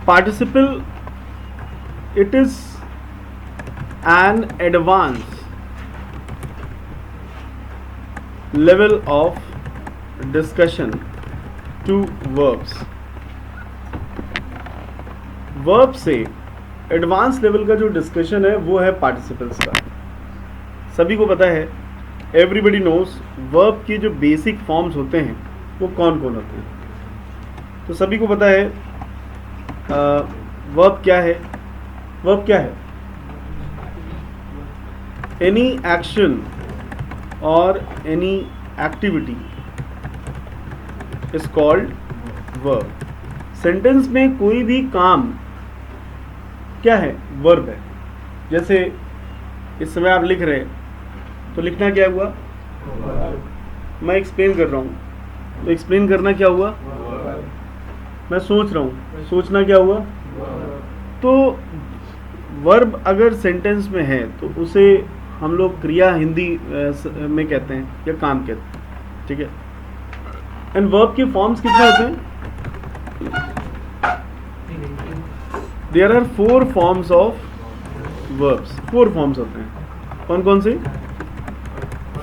participle, it is an advanced level of discussion to verbs. Verb से advance level का जो discussion है वो है पार्टिसिपल्स का. सभी को पता है, एवरीबडी नोस वर्ब की जो बेसिक फॉर्म्स होते हैं वो कौन कौन होते हैं. तो सभी को पता है वर्ब क्या है. वर्ब क्या है? एनी एक्शन और any activity is called verb. Sentence में कोई भी काम क्या है? वर्ब है. जैसे इस समय आप लिख रहे हैं तो लिखना क्या हुआ? मैं एक्सप्लेन कर रहा हूँ तो एक्सप्लेन करना क्या हुआ? मैं सोच रहा हूँ, सोचना क्या हुआ? तो वर्ब अगर सेंटेंस में है तो उसे हम लोग क्रिया हिंदी में कहते हैं या काम कहते हैं. ठीक है. एंड वर्ब के फॉर्म्स कितने होते हैं? There are 4 forms of verbs. 4 forms होते हैं. कौन कौन से?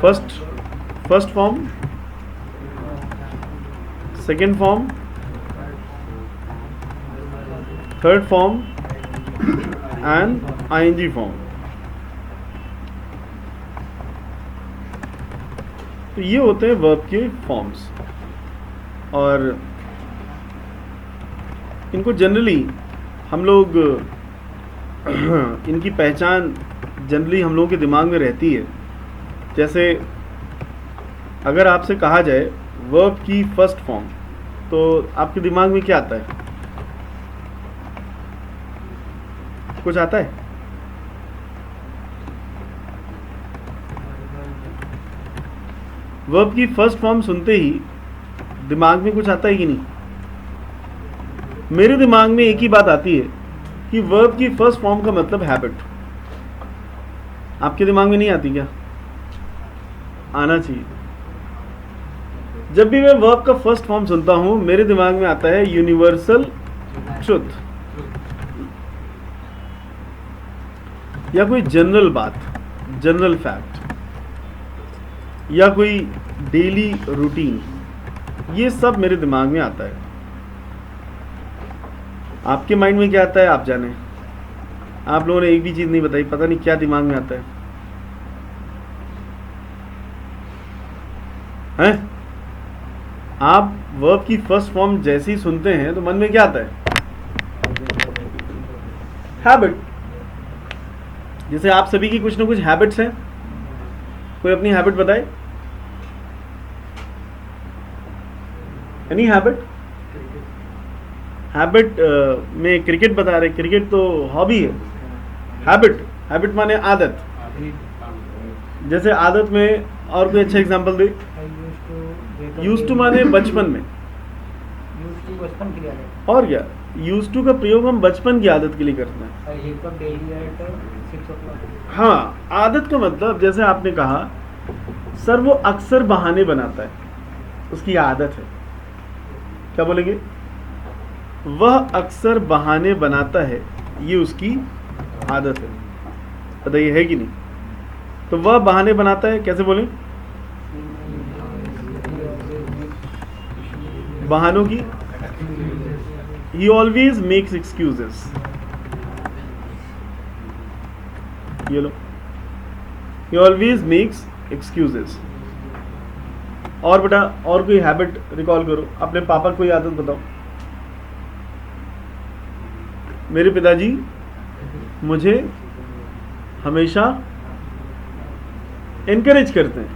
First form, second form, third form and ING form. तो ये होते हैं वर्ब के फॉर्म्स. और इनको जनरली हम लोग इनकी पहचान जनरली हम लोगों के दिमाग में रहती है. जैसे अगर आपसे कहा जाए वर्ब की फर्स्ट फॉर्म तो आपके दिमाग में क्या आता है? कुछ आता है? वर्ब की फर्स्ट फॉर्म सुनते ही दिमाग में कुछ आता है कि नहीं? मेरे दिमाग में एक ही बात आती है कि वर्ब की फर्स्ट फॉर्म का मतलब हैबिट. आपके दिमाग में नहीं आती क्या? आना चाहिए. जब भी मैं वर्ब का फर्स्ट फॉर्म सुनता हूं मेरे दिमाग में आता है यूनिवर्सल ट्रुथ, या कोई जनरल बात, जनरल फैक्ट, या कोई डेली रूटीन. ये सब मेरे दिमाग में आता है. आपके माइंड में क्या आता है आप जाने. आप लोगों ने एक भी चीज नहीं बताई, पता नहीं क्या दिमाग में आता है. हैं? आप वर्ब की फर्स्ट फॉर्म जैसे ही सुनते हैं तो मन में क्या आता है? हैबिट. जैसे आप सभी की कुछ ना कुछ हैबिट्स हैं. कोई अपनी हैबिट बताए. Any habit? हैबिट में क्रिकेट बता रहे. क्रिकेट तो हॉबी है. हैबिट माने आदत. जैसे आदत में और कोई अच्छा एग्जांपल दे. यूज्ड टू माने बचपन में. और क्या? यूज्ड टू का प्रयोग हम बचपन की आदत के लिए करते हैं. हाँ, आदत का मतलब जैसे आपने कहा सर वो अक्सर बहाने बनाता है, उसकी आदत है. क्या बोलेंगे? वह अक्सर बहाने बनाता है, ये उसकी आदत है. बताइए है कि नहीं? तो वह बहाने बनाता है, कैसे बोलें? बहानों की. He always makes excuses. ये लो. He always makes excuses. और बेटा और कोई हैबिट रिकॉल करो. अपने पापा कोई आदत बताओ. मेरे पिताजी मुझे हमेशा एनकरेज करते हैं.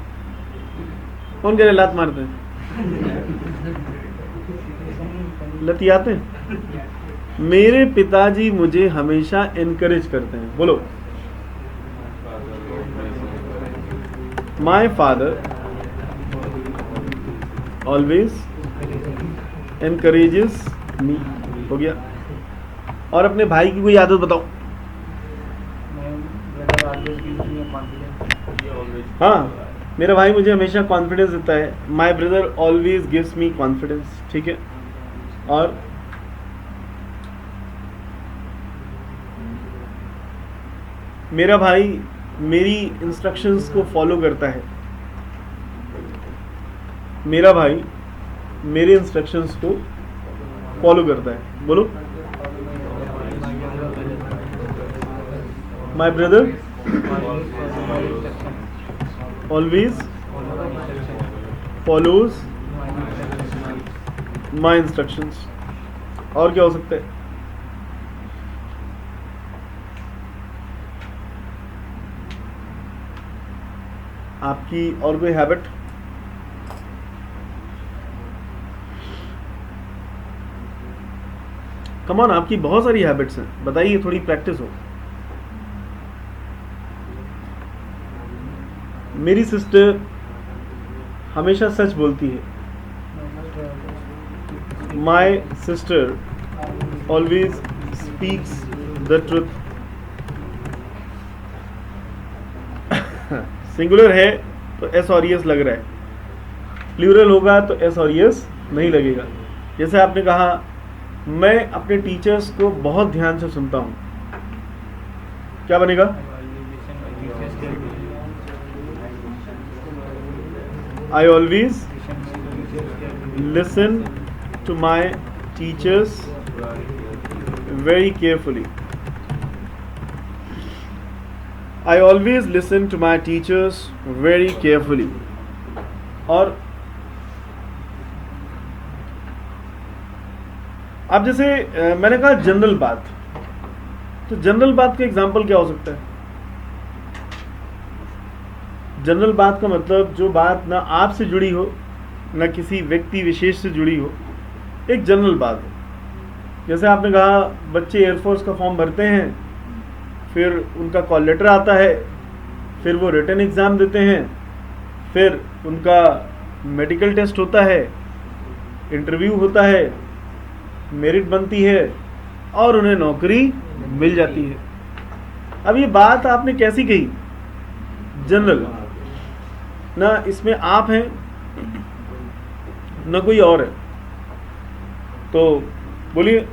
कौन कह रहे लात मारते हैं? लतियाते हैं. मेरे पिताजी मुझे हमेशा एनकरेज करते हैं. बोलो. माई फादर ऑलवेज एनकरेजेस मी. हो गया. और अपने भाई की कोई आदत बताओ. हाँ, मेरा भाई मुझे हमेशा कॉन्फिडेंस देता है, my brother always gives me confidence, ठीक है। और मेरा भाई मेरी इंस्ट्रक्शंस को फॉलो करता है, मेरा भाई मेरे इंस्ट्रक्शंस को फॉलो करता है। बोलो, my brother always follows my instructions. और क्या हो सकता है? आपकी और कोई हैबिट? कम ऑन, आपकी बहुत सारी हैबिट्स हैं, बताइए, थोड़ी प्रैक्टिस हो। मेरी सिस्टर हमेशा सच बोलती है, my sister always speaks the truth. Singular है तो एस और एस लग रहा है, प्लूरल होगा तो एस और एस नहीं लगेगा। जैसे आपने कहा, मैं अपने टीचर्स को बहुत ध्यान से सुनता हूँ, क्या बनेगा? I always listen to my teachers very carefully. I always listen to my teachers very carefully. और अब जैसे मैंने कहा जनरल बात, तो जनरल बात का एग्जाम्पल क्या हो सकता है? जनरल बात का मतलब जो बात ना आपसे जुड़ी हो ना किसी व्यक्ति विशेष से जुड़ी हो, एक जनरल बात है। जैसे आपने कहा बच्चे एयरफोर्स का फॉर्म भरते हैं, फिर उनका कॉल लेटर आता है, फिर वो रिटन एग्ज़ाम देते हैं, फिर उनका मेडिकल टेस्ट होता है, इंटरव्यू होता है, मेरिट बनती है और उन्हें नौकरी मिल जाती है। अब ये बात आपने कैसी कही? जनरल ना, इसमें आप हैं ना कोई और है। तो बोलिए,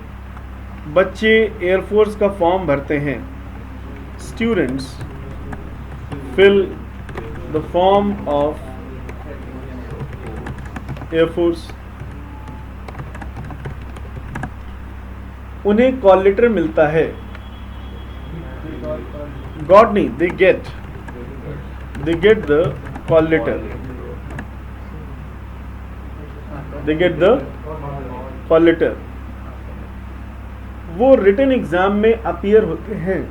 बच्चे एयरफोर्स का फॉर्म भरते हैं, students fill the form of Air Force. उन्हें कॉल लेटर मिलता है, गॉड नहीं, they get the call letter, they get the call letter। वो रिटन एग्जाम में अपीयर होते हैं,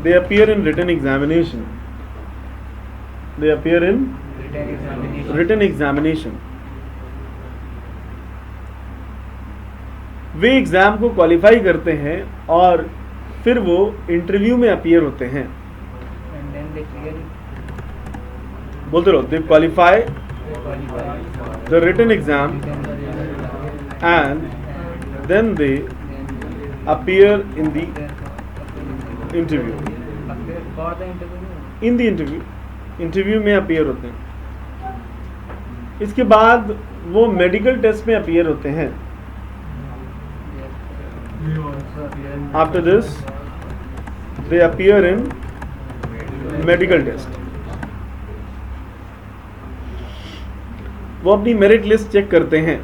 they appear in written examination, they appear in written examination। Way exam को qualify करते हैं और फिर वो इंटरव्यू में अपीयर होते हैं। बोलते रहो, they qualify the written exam and then they appear in the interview। in the interview में अपीयर होते हैं। इसके बाद वो मेडिकल टेस्ट में अपीयर होते हैं। After this they appear in medical test। वो अपनी मेरिट लिस्ट चेक करते हैं।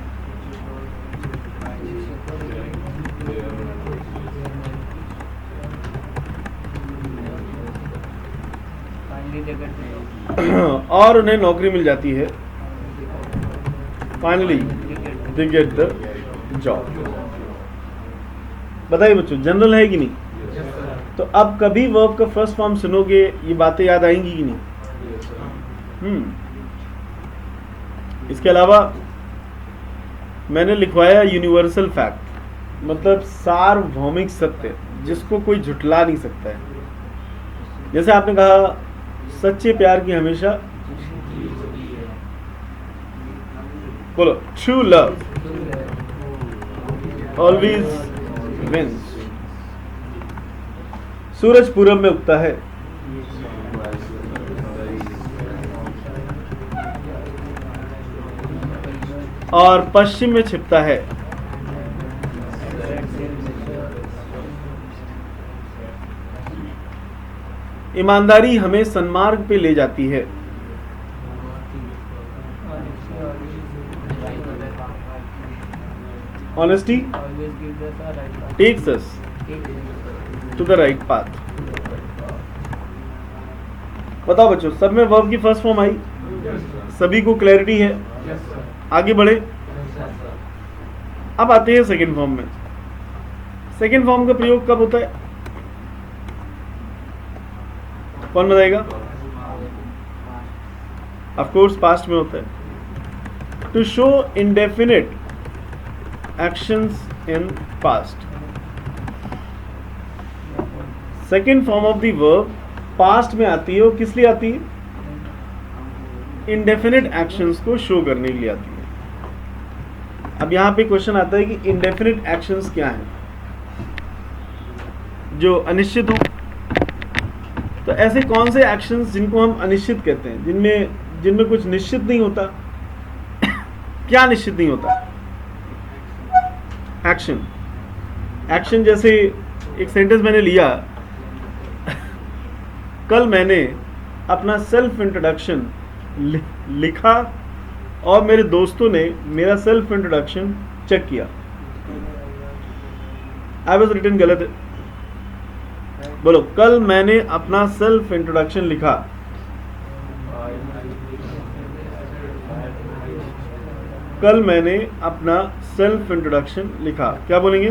और उन्हें नौकरी मिल जाती है। Finally they get the job. बताइए बच्चों, जनरल है कि नहीं? तो अब कभी वर्ब का फर्स्ट फॉर्म सुनोगे ये बातें याद आएंगी कि नहीं? इसके अलावा मैंने लिखवाया यूनिवर्सल फैक्ट, मतलब सार्वभौमिक सत्य जिसको कोई झुठला नहीं सकता है। जैसे आपने कहा सच्चे प्यार की हमेशा, बोलो ट्रू लव ऑलवेज विंस। सूरज पूरब में उगता है। और पश्चिम में छिपता है। ईमानदारी हमें सन्मार्ग पे ले जाती है। Honesty takes us to the right path. बताओ बच्चों, सब में वर्ब की फर्स्ट फॉर्म आई? सभी को क्लैरिटी है? आगे बढ़े। अब आते हैं सेकंड फॉर्म में। सेकंड फॉर्म का प्रयोग कब होता है? कौन बताएगा? ऑफ कोर्स पास्ट में होता है। To show indefinite actions in past. Second form of the verb past में आती है। और किस लिए आती है? इंडेफिनिट एक्शंस को शो करने के लिए आती है। अब यहां पे क्वेश्चन आता है कि इंडेफिनिट एक्शंस क्या हैं? जो अनिश्चित हो। तो ऐसे कौन से एक्शंस जिनको हम अनिश्चित कहते हैं, जिनमें कुछ निश्चित नहीं होता? क्या निश्चित नहीं होता? एक्शन जैसे एक सेंटेंस मैंने लिया, कल मैंने अपना सेल्फ इंट्रोडक्शन लिखा और मेरे दोस्तों ने मेरा सेल्फ इंट्रोडक्शन चेक किया। आई वॉज रिटन गलत है। बोलो, कल मैंने अपना सेल्फ इंट्रोडक्शन लिखा। कल मैंने अपना सेल्फ इंट्रोडक्शन लिखा। क्या बोलेंगे?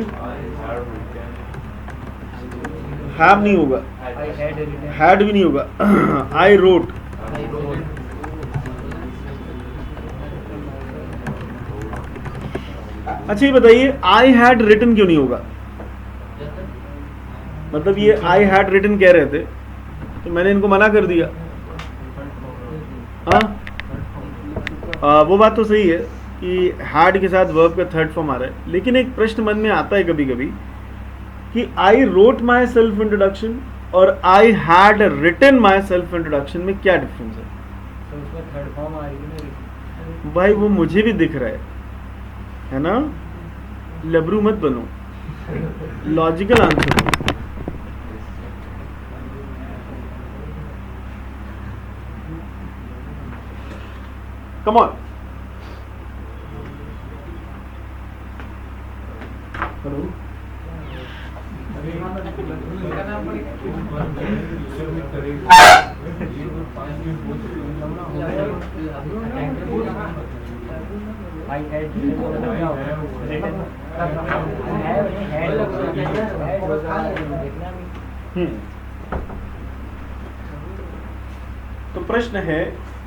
हैव नहीं होगा, हैड भी नहीं होगा। I wrote. अच्छा ये बताइए, आई हैड रिटन क्यों नहीं होगा? मतलब ये आई हैड रिटन कह रहे थे तो मैंने इनको मना कर दिया। हाँ, वो बात तो सही है कि हैड के साथ वर्ब का थर्ड फॉर्म आ रहा है, लेकिन एक प्रश्न मन में आता है कभी कभी कि I wrote my self introduction और I had written my self introduction में क्या डिफरेंस है? तो उसमें थर्ड फॉर्म आ रही है भाई वो मुझे भी दिख रहा है ना? लबरू मत बनो, logical answer. Come on. Hello, तो प्रश्न है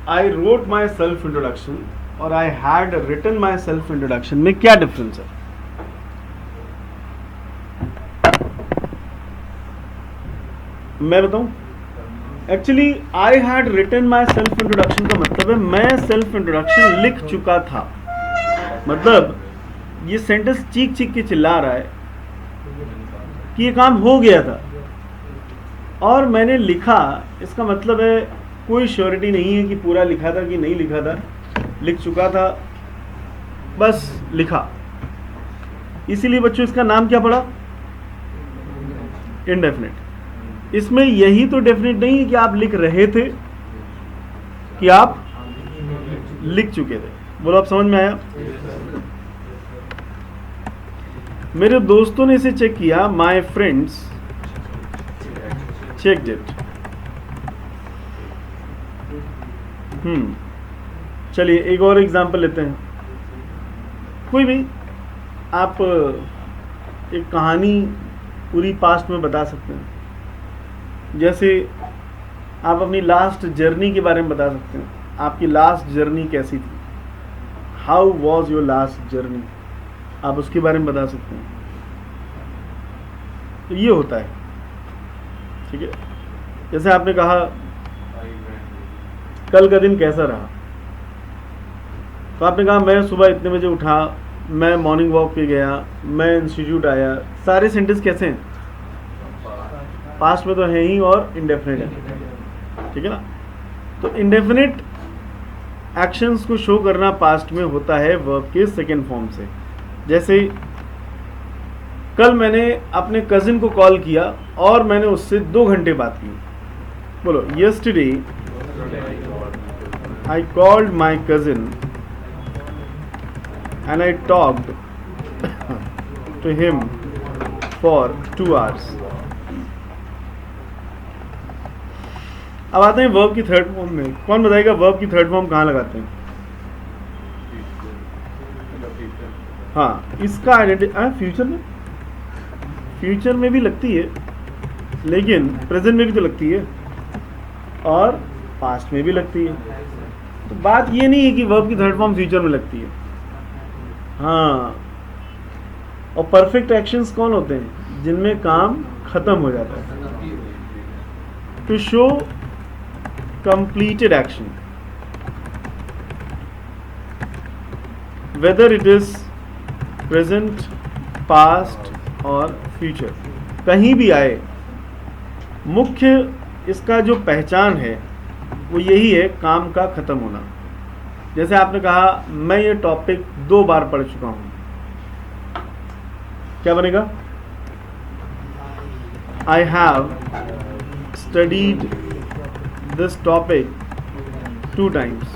I wrote my self introduction और I had written my self introduction में क्या डिफरेंस है? मैं बताऊं? Actually I had written my self introduction का मतलब है मैं सेल्फ इंट्रोडक्शन लिख चुका था। मतलब ये सेंटेंस चीख चीख के चिल्ला रहा है कि ये काम हो गया था और मैंने लिखा। इसका मतलब है कोई श्योरिटी नहीं है कि पूरा लिखा था कि नहीं लिखा था, लिख चुका था, बस लिखा। इसीलिए बच्चों इसका नाम क्या पड़ा? इनडेफिनिट। इसमें यही तो डेफिनेट नहीं है कि आप लिख रहे थे, कि आप लिख चुके थे। बोलो, आप समझ में आया? मेरे दोस्तों ने इसे चेक किया। My friends checked it. चलिए एक और एग्जांपल लेते हैं। कोई भी आप एक कहानी पूरी पास्ट में बता सकते हैं। जैसे आप अपनी लास्ट जर्नी के बारे में बता सकते हैं। आपकी लास्ट जर्नी कैसी थी? How was your last journey? आप उसके बारे में बता सकते हैं। तो ये होता है, ठीक है। जैसे आपने कहा कल का दिन कैसा रहा, तो आपने कहा मैं सुबह इतने बजे उठा, मैं मॉर्निंग वॉक पे गया, मैं इंस्टीट्यूट आया, सारे सेंटेंस कैसे हैं? पास्ट में तो है ही और इंडेफिनिट है, ठीक है ना। तो इंडेफिनिट एक्शंस को शो करना पास्ट में होता है वर्ब के सेकेंड फॉर्म से। जैसे कल मैंने अपने कजिन को कॉल किया और मैंने उससे 2 घंटे बात की। बोलो, yesterday I called my cousin and I talked to him for 2 hours। अब आते हैं वर्ब की थर्ड फॉर्म में। कौन बताएगा वर्ब की थर्ड फॉर्म कहाँ लगाते हैं? हाँ, इसका फ्यूचर में, फ्यूचर में भी लगती है, लेकिन प्रेजेंट में भी तो लगती है और पास्ट में भी लगती है। तो बात ये नहीं है कि वर्ब की थर्ड फॉर्म फ्यूचर में लगती है। हाँ, और परफेक्ट एक्शंस कौन होते हैं? जिनमें काम खत्म हो जाता है। To show completed action, whether it is present, past और future, कहीं भी आए, मुख्य इसका जो पहचान है वो यही है, काम का खत्म होना। जैसे आपने कहा मैं ये टॉपिक 2 बार पढ़ चुका हूँ, क्या बनेगा? I have studied this topic 2 times।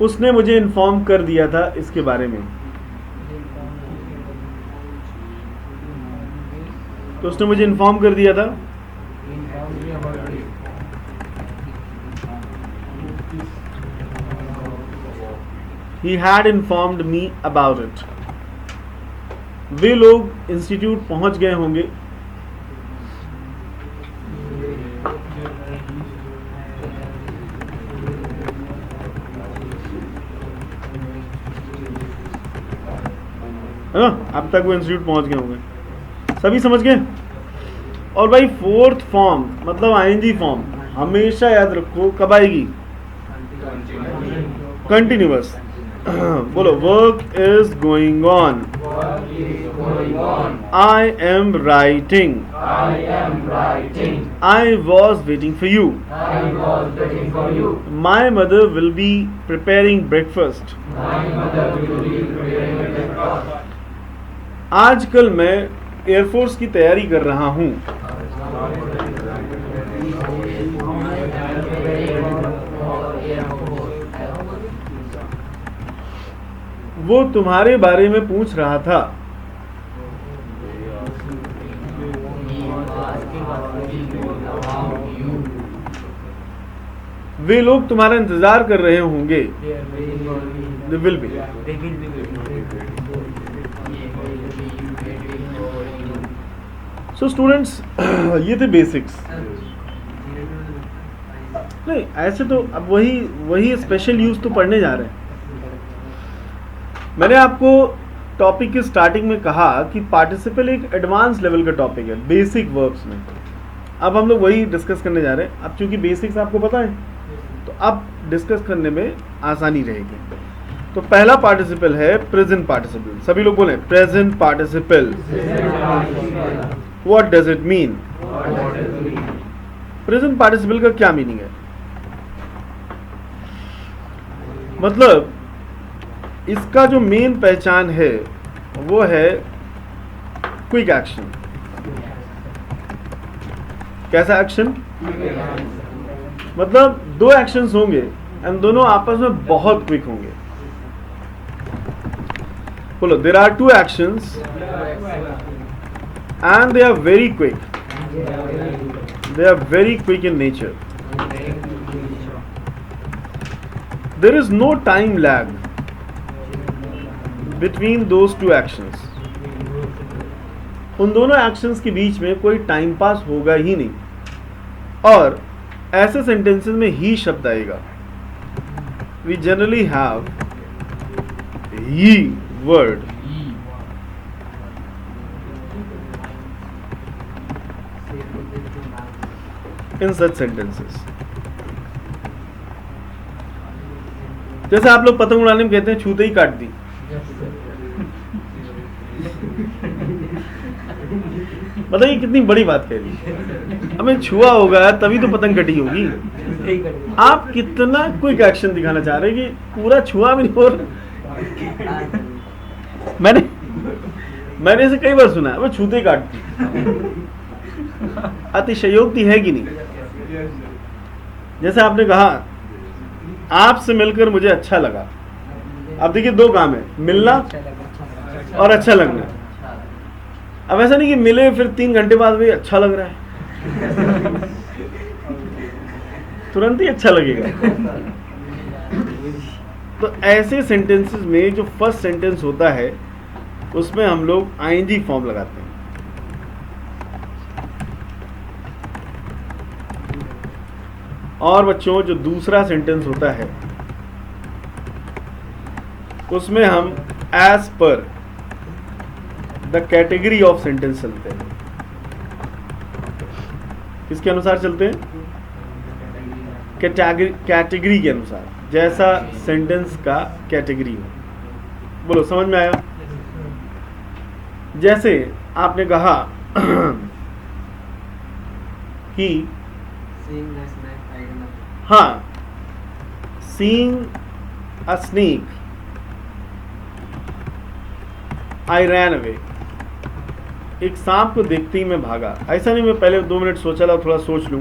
उसने मुझे इन्फॉर्म कर दिया था इसके बारे में। तो उसने मुझे इन्फॉर्म कर दिया था। He had informed me about it। वे लोग इंस्टीट्यूट पहुंच गए होंगे। है ना, अब तक वो इंस्टीट्यूट पहुंच गए होंगे। सभी समझ गए? और भाई फोर्थ फॉर्म मतलब आईएनजी फॉर्म हमेशा याद रखो, कब आएगी? कंटिन्यूअस। बोलो, work is going on, I am writing, I was waiting for you, my mother will be preparing breakfast. आजकल मैं एयरफोर्स की तैयारी कर रहा हूं। वो तुम्हारे बारे में पूछ रहा था। वे लोग तुम्हारा इंतजार कर रहे होंगे। They will be। So students, ये थे बेसिक्स। नहीं, ऐसे तो अब वही स्पेशल यूज तो पढ़ने जा रहे हैं। मैंने आपको टॉपिक की स्टार्टिंग में कहा कि पार्टिसिपल एक एडवांस लेवल का टॉपिक है बेसिक वर्ब्स में। अब हम लोग वही डिस्कस करने जा रहे हैं। अब चूंकि बेसिक्स आपको पता है तो अब डिस्कस करने में आसानी रहेगी। तो पहला पार्टिसिपल है प्रेजेंट पार्टिसिपल। सभी लोग बोले present participle. What does it mean? Present participle का क्या मीनिंग है? मतलब इसका जो मेन पहचान है वो है क्विक एक्शन। कैसा एक्शन? मतलब 2 एक्शंस होंगे एंड दोनों आपस में बहुत क्विक होंगे। बोलो, there are 2 actions and they are very quick, they are very quick in nature, there is no time lag between those 2 actions। उन दोनों एक्शंस के बीच में कोई टाइम पास होगा ही नहीं। और ऐसे सेंटेंसेस में ही शब्द आएगा। we generally have he word in such sentences। जैसे आप लोग पतंग उड़ाने में कहते हैं छूते ही काट दी, बताइए कितनी बड़ी बात कह दी। हमें छुआ होगा तभी तो पतंग कटी होगी। आप कितना क्विक एक्शन दिखाना चाह रहे हैं कि पूरा छुआ भी नहीं हो रहा। मैंने इसे कई बार सुना है, वो छूते ही काट दी। अतिशयोक्ति है कि नहीं? जैसे आपने कहा आपसे मिलकर मुझे अच्छा लगा। अब देखिए दो काम है, मिलना और अच्छा लगना। अब ऐसा नहीं कि मिले फिर 3 घंटे बाद भी अच्छा लग रहा है, तुरंत ही अच्छा लगेगा। तो ऐसे सेंटेंसेस में जो फर्स्ट सेंटेंस होता है उसमें हम लोग आईएनजी फॉर्म लगाते हैं। और बच्चों जो दूसरा सेंटेंस होता है उसमें हम as per the category of sentence चलते हैं। किसके अनुसार चलते हैं? कैटेगरी के अनुसार, जैसा सेंटेंस का कैटेगरी हो। बोलो समझ में आया? जैसे आपने कहा कि हाँ, seeing a snake I ran away। एक सांप को देखते ही मैं भागा। ऐसा नहीं मैं पहले 2 मिनट सोचा ला, थोड़ा सोच लूं,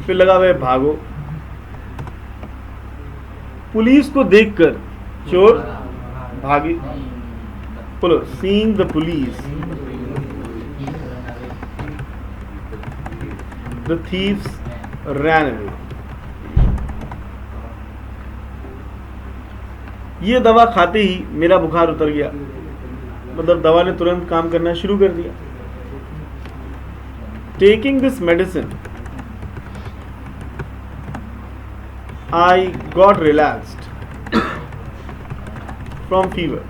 फिर लगा वे भागो। पुलिस को देखकर चोर भागे। बोलो seeing the police the thieves ran away। ये दवा खाते ही मेरा बुखार उतर गया, मतलब दवा ने तुरंत काम करना शुरू कर दिया। Taking this medicine I got relaxed from fever.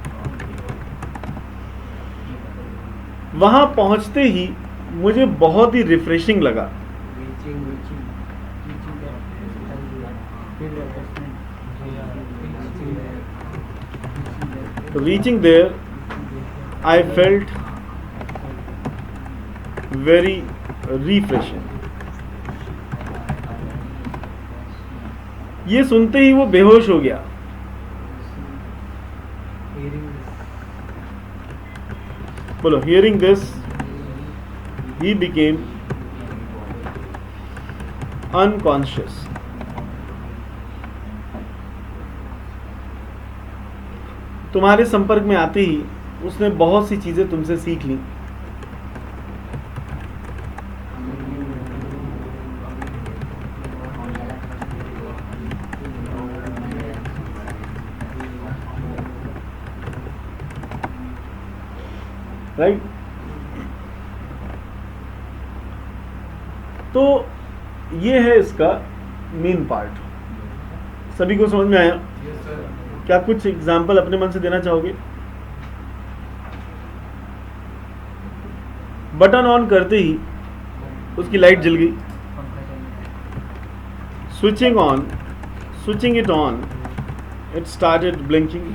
वहां पहुंचते ही मुझे बहुत ही रिफ्रेशिंग लगा। Reaching there, I felt very refreshing। ये सुनते ही वो बेहोश हो गया। बोलो hearing this, he became unconscious। तुम्हारे संपर्क में आते ही उसने बहुत सी चीजें तुमसे सीख ली। राइट? तो ये है इसका मेन पार्ट। सभी को समझ में आया? क्या कुछ एग्जाम्पल अपने मन से देना चाहोगे? बटन ऑन करते ही उसकी लाइट जल गई। Switching it on, it started blinking.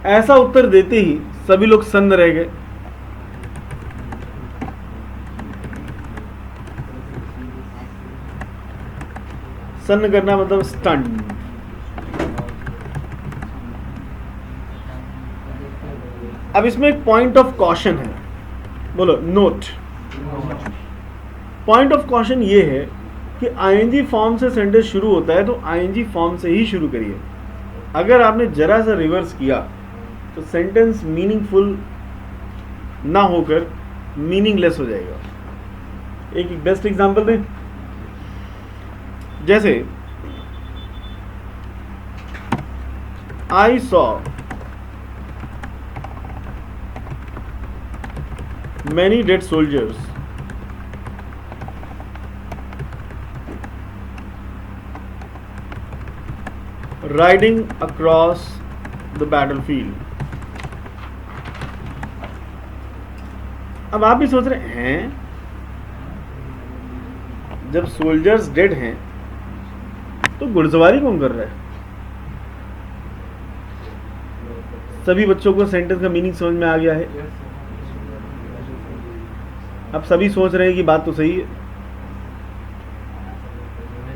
ऐसा उत्तर देते ही सभी लोग सन्न रह गए। सन्न करना मतलब स्टंट। अब इसमें एक पॉइंट ऑफ कॉशन है। बोलो नोट। पॉइंट ऑफ कॉशन ये है कि आईएनजी फॉर्म से सेंटेंस शुरू होता है तो आईएनजी फॉर्म से ही शुरू करिए। अगर आपने जरा सा रिवर्स किया तो सेंटेंस मीनिंगफुल ना होकर मीनिंगलेस हो जाएगा। एक बेस्ट एग्जांपल दें। जैसे I saw many dead soldiers riding across the battlefield। अब आप भी सोच रहे हैं जब सोल्जर्स डेड हैं तो घुड़सवारी कौन कर रहा है? सभी बच्चों को सेंटेंस का मीनिंग समझ में आ गया है? अब सभी सोच रहे हैं कि बात तो सही है,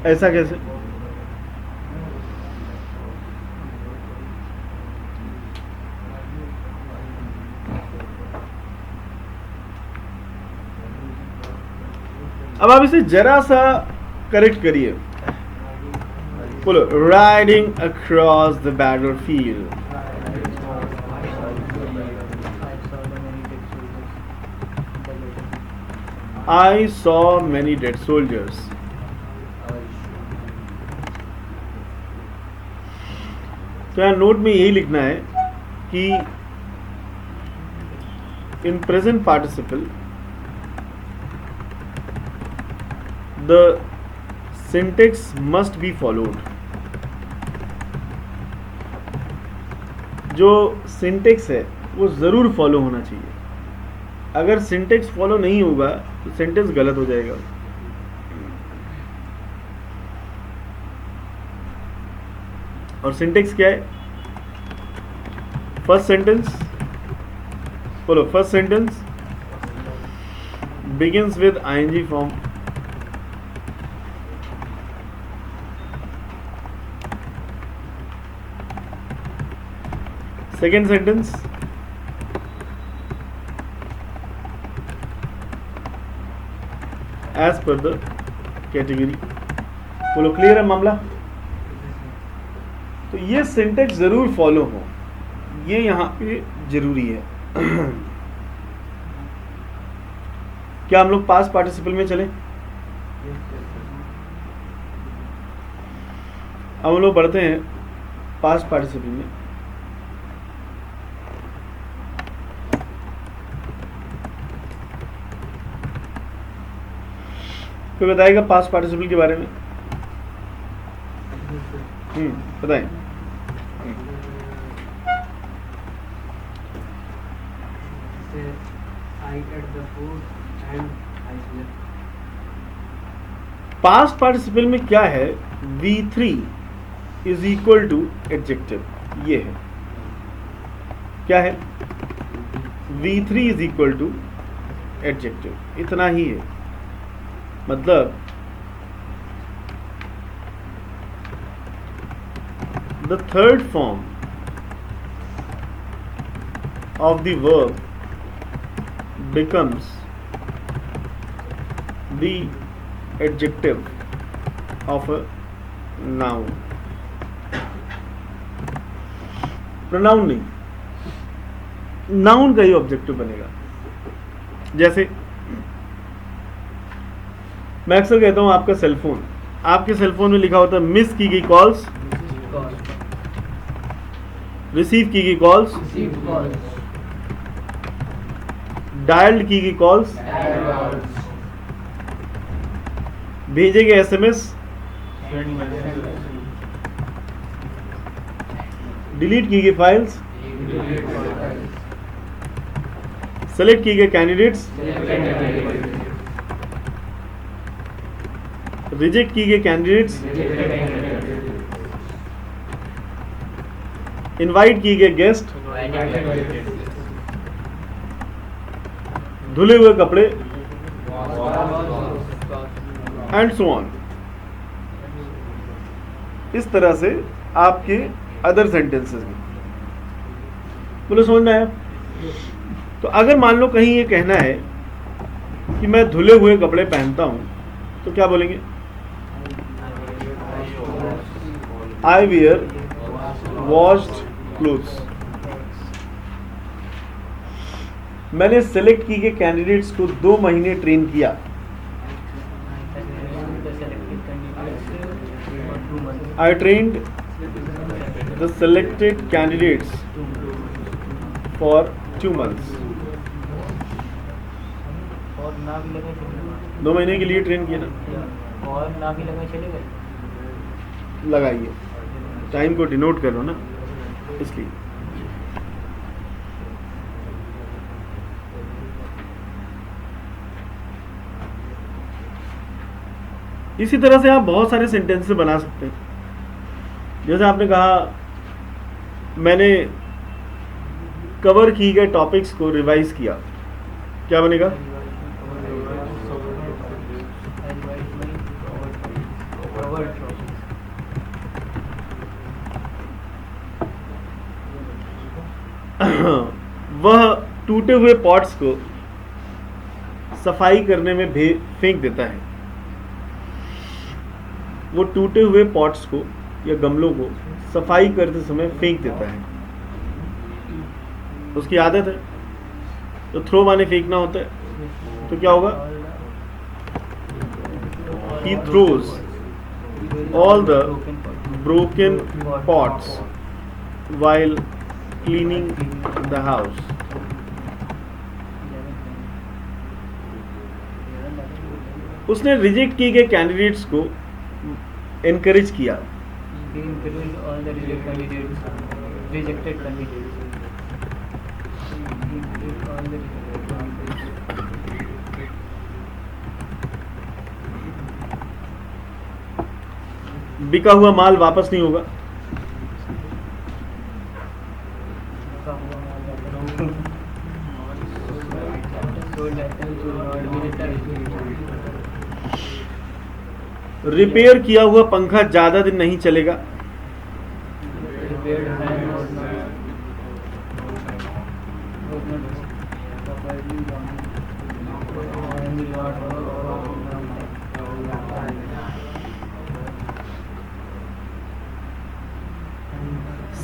ऐसा कैसे? अब आप इसे जरा सा करेक्ट करिए। बोलो, riding across the battlefield. I saw many dead soldiers. तो यहाँ नोट में यही लिखना है कि in present participle the syntax must be followed. जो सिंटेक्स है वो ज़रूर फॉलो होना चाहिए। अगर सिंटेक्स फॉलो नहीं होगा तो सेंटेंस गलत हो जाएगा। और सिंटेक्स क्या है? फर्स्ट सेंटेंस, बोलो, first sentence begins with ING form, second sentence as per the category. बोलो, क्लियर है मामला? तो ये सिंटेक्स जरूर फॉलो हो, ये यहाँ पे जरूरी है। क्या हम लोग पास्ट पार्टिसिपल में चलें? अब हम लोग बढ़ते हैं पास्ट पार्टिसिपल में। कोई बताएगा पास्ट पार्टिसिपल के बारे में? बताएं। पास्ट पार्टिसिपल में क्या है? V3 is equal to adjective. ये है, क्या है? V3 is equal to adjective, इतना ही है। मतलब the third form of the verb becomes the adjective of a noun. pronoun नहीं, noun का ही ऑब्जेक्टिव बनेगा। जैसे मैं अक्सर कहता हूं, आपका सेलफोन, आपके सेलफोन में लिखा होता है मिस की गई कॉल्स, रिसीव की गई कॉल्स, डायल्ड की गई कॉल्स, भेजे गए एसएमएस, डिलीट की गई फाइल्स, सेलेक्ट किए गए कैंडिडेट्स, रिजेक्ट किए गए कैंडिडेट्स, इनवाइट किए गए गेस्ट, धुले हुए कपड़े, एंड सो ऑन। इस तरह से आपके अदर सेंटेंसेस में। बोलो, समझ में आया? तो अगर मान लो कहीं ये कहना है कि मैं धुले हुए कपड़े पहनता हूं, तो क्या बोलेंगे? I wear washed clothes. मैंने सेलेक्ट की गए कैंडिडेट्स को 2 महीने ट्रेन किया। I trained the selected candidates for 2 months। और ना भी लगे चलेगा। 2 महीने के लिए ट्रेन किया ना, और ना भी लगे चलेगा। लगाइए, टाइम को डिनोट कर लो ना, इसलिए। इसी तरह से आप बहुत सारे सेंटेंसेस बना सकते हैं। जैसे आपने कहा मैंने कवर किए गए टॉपिक्स को रिवाइज किया, क्या बनेगा? वह टूटे हुए पॉट्स को सफाई करने में फेंक देता है। वो टूटे हुए पॉट्स को या गमलों को सफाई करते समय फेंक देता है। उसकी आदत है। तो थ्रो माने फेंकना होता है, तो क्या होगा? He throws all the broken pots while cleaning the house. उसने रिजेक्ट किए गए कैंडिडेट्स को एनकरेज किया। He encouraged all the rejected candidates. He encouraged all the rejected candidates. बिका हुआ माल वापस नहीं होगा। रिपेयर किया हुआ पंखा ज्यादा दिन नहीं चलेगा।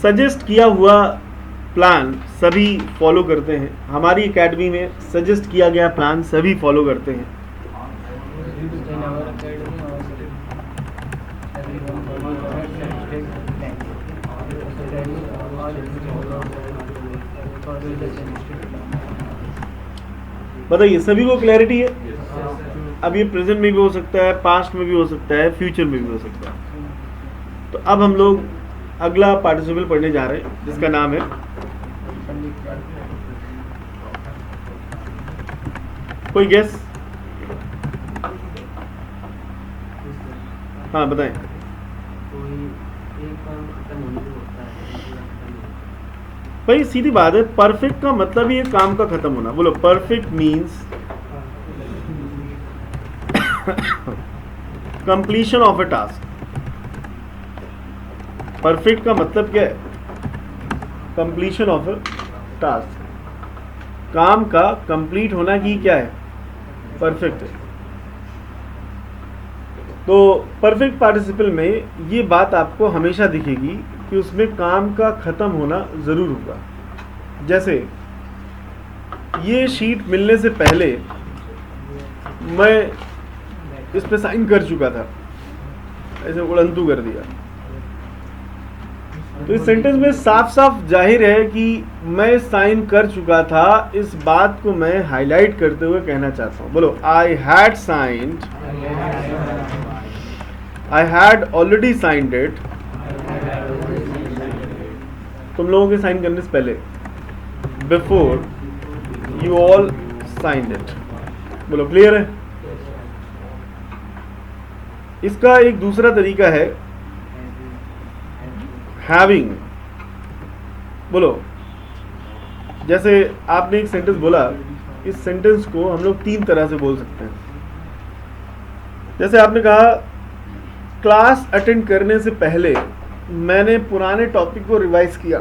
सजेस्ट किया हुआ प्लान सभी फॉलो करते हैं। हमारी एकेडमी में सजेस्ट किया गया प्लान सभी फॉलो करते हैं। In our academy also, everyone follows our scientific plan. Follow the scientific plan. बताइए, सभी को क्लैरिटी है? अब ये प्रेजेंट में भी हो सकता है, पास्ट में भी हो सकता है, फ्यूचर में भी हो सकता है। तो अब हम लोग अगला पार्टिसिपल पढ़ने जा रहे हैं जिसका नाम है, कोई गेस? हाँ बताएं। भाई सीधी बात है, परफेक्ट का मतलब ही है काम का खत्म होना। बोलो, perfect means completion of a task. Perfect का मतलब क्या है? Completion of a task. काम का कंप्लीट होना की क्या है? परफेक्ट है। तो परफेक्ट पार्टिसिपल में ये बात आपको हमेशा दिखेगी कि उसमें काम का खत्म होना जरूर होगा। जैसे ये शीट मिलने से पहले मैं इस पे साइन कर चुका था, ऐसे उड़ंतू कर दिया। तो इस सेंटेंस में साफ साफ जाहिर है कि मैं साइन कर चुका था। इस बात को मैं हाईलाइट करते हुए कहना चाहता हूँ। बोलो, I had signed, I had already signed it. तुम लोगों के साइन करने से पहले, before you all signed it. बोलो, क्लियर है? इसका एक दूसरा तरीका है हैविंग। बोलो, जैसे आपने एक सेंटेंस बोला, इस सेंटेंस को हम लोग 3 तरह से बोल सकते हैं। जैसे आपने कहा क्लास अटेंड करने से पहले मैंने पुराने टॉपिक को रिवाइज किया,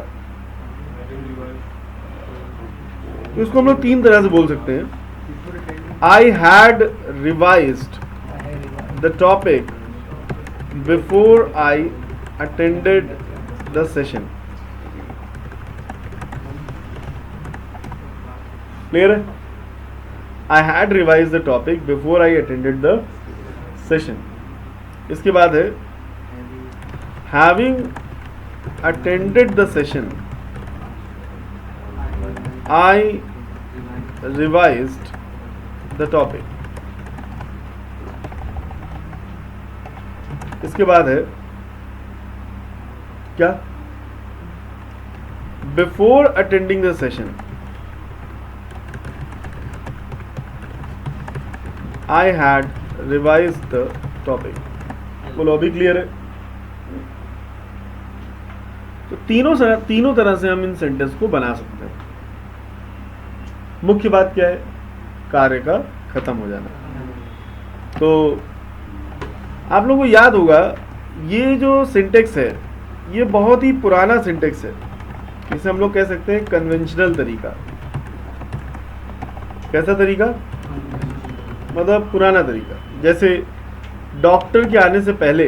तो इसको हम लोग 3 तरह से बोल सकते हैं। I had revised the topic before I attended the session. Clear है? I had revise the topic before I attended the session. इसके बाद है having attended the session I revised the topic. इसके बाद है क्या? Before attending the session I had revised the topic. बोलो अभी क्लियर है? तो तीनों तरह से हम इन सेंटेंस को बना सकते हैं। मुख्य बात क्या है? कार्य का खत्म हो जाना। तो आप लोगों को याद होगा ये जो सिंटेक्स है ये बहुत ही पुराना सिंटेक्स है। इसे हम लोग कह सकते हैं कन्वेंशनल तरीका। कैसा तरीका? मतलब पुराना तरीका। जैसे डॉक्टर के आने से पहले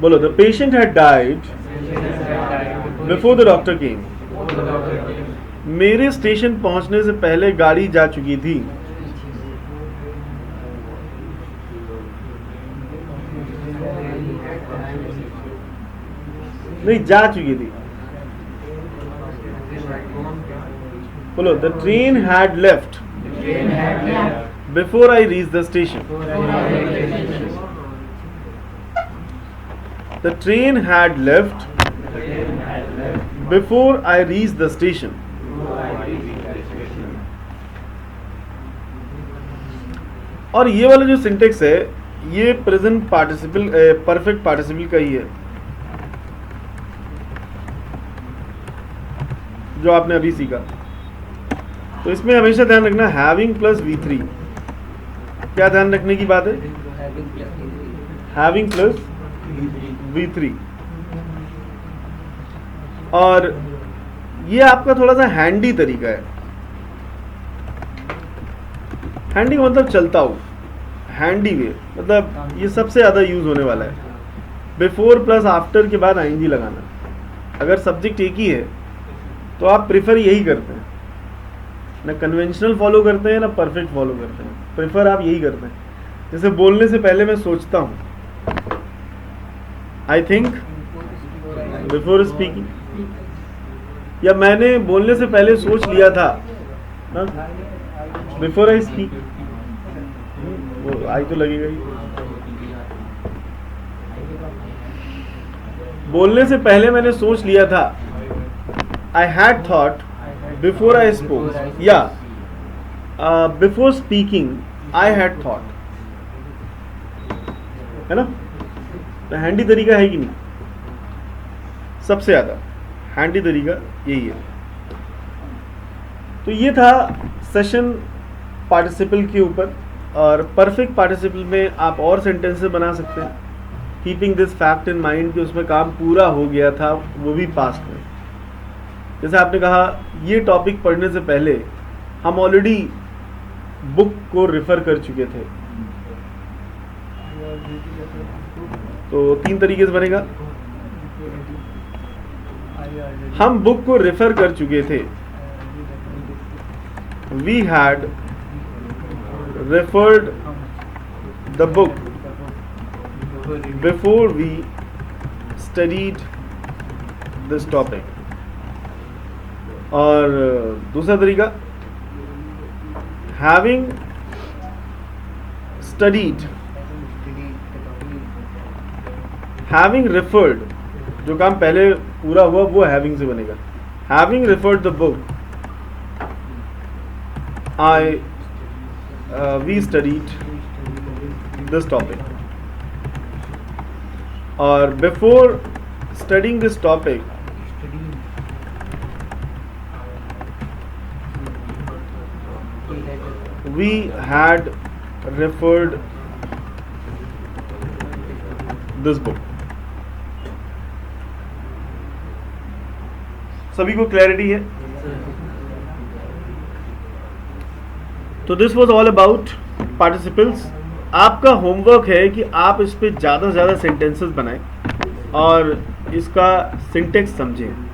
बोलो the patient had died before the doctor केम। मेरे स्टेशन पहुंचने से पहले गाड़ी जा चुकी थी। नहीं, जा चुकी थी। बोलो the train had left before I reach the station. The train had left before I reach the station. और ये वाला जो सिंटेक्स है ये प्रेजेंट पार्टिसिपल परफेक्ट पार्टिसिपल का ही है जो आपने अभी सीखा। तो इसमें हमेशा ध्यान रखना हैविंग प्लस V3। क्या ध्यान रखने की बात है? Having plus V3। और ये आपका थोड़ा सा हैंडी तरीका है। हैंडी मतलब चलता हो, हैंडी वे मतलब ये सबसे ज़्यादा यूज होने वाला है। बिफोर प्लस आफ्टर के बाद आईएनजी लगाना। अगर सब्जेक्ट एक ही है तो आप प्रेफर यही करते हैं, ना कन्वेंशनल फॉलो करते हैं ना परफेक्ट फॉलो करते हैं, प्रेफर आप यही करते हैं। जैसे बोलने से पहले मैं सोचता हूँ, आई थिंक बिफोर स्पीकिंग, या मैंने बोलने से पहले सोच लिया था बिफोर आई स्पीक। वो आई तो लगेगा ही। बोलने से पहले मैंने सोच लिया था, I had thought before I spoke, या before speaking I had thought, है ना? तो हैंडी तरीका है कि नहीं? सबसे ज़्यादा हैंडी तरीका यही है। तो ये था सेशन पार्टिसिपल के ऊपर। और परफेक्ट पार्टिसिपल में आप और सेंटेंसेस बना सकते हैं, keeping this fact in mind कि उसमें काम पूरा हो गया था, वो भी पास्ट में। जैसे आपने कहा ये टॉपिक पढ़ने से पहले हम ऑलरेडी बुक को रेफर कर चुके थे। तो 3 तरीके से बनेगा। हम बुक को रेफर कर चुके थे। We had referred the book before we studied this topic। और दूसरा तरीका having studied, having referred, जो काम पहले पूरा हुआ वो having से बनेगा। having referred the book we studied this topic। और before studying this topic we had referred this book। सभी को क्लैरिटी है? तो this was all about participles. आपका होमवर्क है कि आप इस पे ज़्यादा से ज़्यादा सेंटेंसेस बनाएं और इसका सिंटेक्स समझें।